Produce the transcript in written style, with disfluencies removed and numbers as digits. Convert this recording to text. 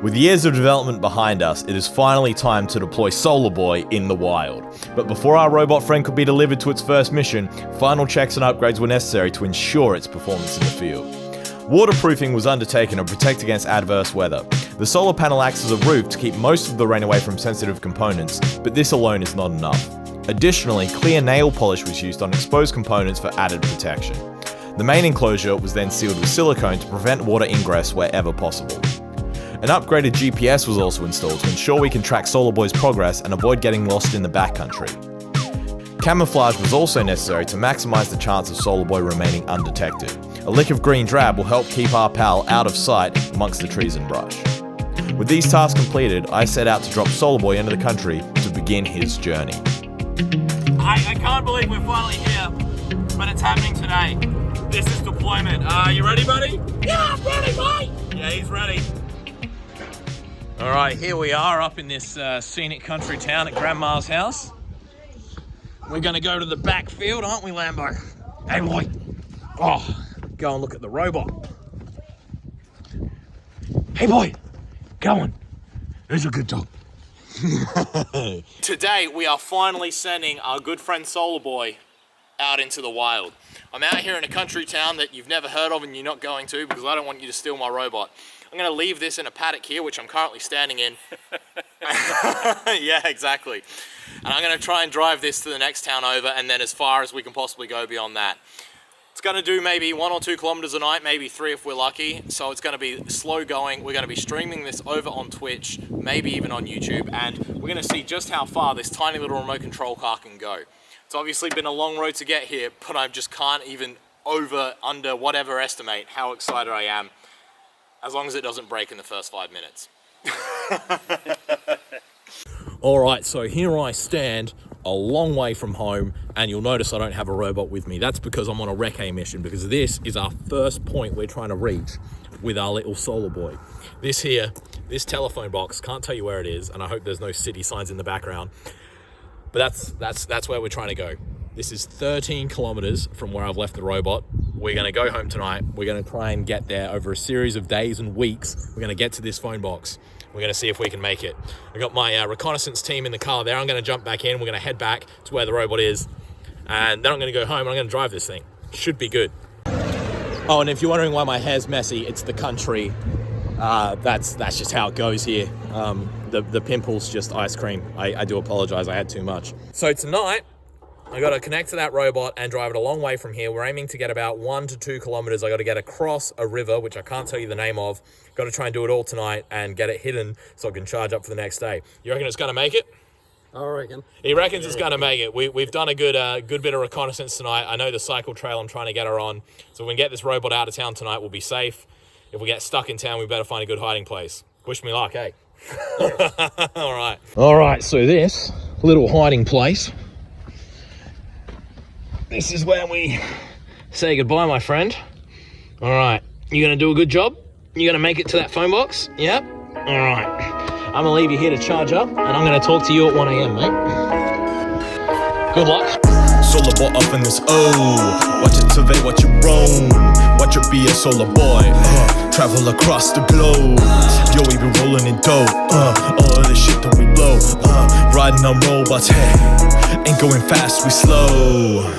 With years of development behind us, it is finally time to deploy SOLARBOI in the wild. But before our robot friend could be delivered to its first mission, final checks and upgrades were necessary to ensure its performance in the field. Waterproofing was undertaken to protect against adverse weather. The solar panel acts as a roof to keep most of the rain away from sensitive components, but this alone is not enough. Additionally, clear nail polish was used on exposed components for added protection. The main enclosure was then sealed with silicone to prevent water ingress wherever possible. An upgraded GPS was also installed to ensure we can track SOLARBOI'S progress and avoid getting lost in the backcountry. Camouflage was also necessary to maximise the chance of SOLARBOI remaining undetected. A lick of green drab will help keep our pal out of sight amongst the trees and brush. With these tasks completed, I set out to drop SOLARBOI into the country to begin his journey. I can't believe we're finally here, but it's happening today. This is deployment. You ready, buddy? Yeah, I'm ready, mate! Yeah, he's ready. All right, here we are up in this scenic country town at Grandma's house. We're gonna go to the back field, aren't we, Lambo? Hey, boy. Oh, go and look at the robot. Hey, boy, go on. Who's a good dog? Today, we are finally sending our good friend SOLARBOI out into the wild. I'm out here in a country town that you've never heard of and you're not going to because I don't want you to steal my robot. I'm going to leave this in a paddock here, which I'm currently standing in. Yeah, exactly. And I'm going to try and drive this to the next town over and then as far as we can possibly go beyond that. It's going to do maybe 1 or 2 kilometers a night, maybe 3 if we're lucky. So it's going to be slow going. We're going to be streaming this over on Twitch, maybe even on YouTube. And we're going to see just how far this tiny little remote control car can go. It's obviously been a long road to get here, but I just can't even under, whatever estimate how excited I am. As long as it doesn't break in the first 5 minutes. All right, so here I stand a long way from home, and you'll notice I don't have a robot with me. That's because I'm on a recce mission, because this is our first point we're trying to reach with our little SOLARBOI. This here, this telephone box, can't tell you where it is, and I hope there's no city signs in the background, but that's where we're trying to go. This is 13 kilometers from where I've left the robot. We're gonna go home tonight. We're gonna try and get there over a series of days and weeks. We're gonna get to this phone box. We're gonna see if we can make it. I got my reconnaissance team in the car there. I'm gonna jump back in. We're gonna head back to where the robot is. And then I'm gonna go home and I'm gonna drive this thing. Should be good. Oh, and if you're wondering why my hair's messy, it's the country. That's just how it goes here. The pimple's just ice cream. I do apologize, I had too much. So tonight, I got to connect to that robot and drive it a long way from here. We're aiming to get about 1 to 2 kilometers. I got to get across a river, which I can't tell you the name of. Got to try and do it all tonight and get it hidden so I can charge up for the next day. You reckon it's going to make it? I reckon. He reckons it's going to make it. We've done a good bit of reconnaissance tonight. I know the cycle trail I'm trying to get her on. So if we can get this robot out of town tonight, we'll be safe. If we get stuck in town, we better find a good hiding place. Wish me luck, eh? All right. All right, so this little hiding place, this is where we say goodbye, my friend. All right, you gonna do a good job? You gonna make it to that phone box? Yep. All right, I'm gonna leave you here to charge up, and I'm gonna talk to you at 1 a.m, mate. Good luck. SOLARBOI up in this watch it survey, watch it roam, watch it be a SOLARBOI, travel across the globe. Yo, we been rolling in dope, all of the shit that we blow, riding on robots, hey, ain't going fast, we slow.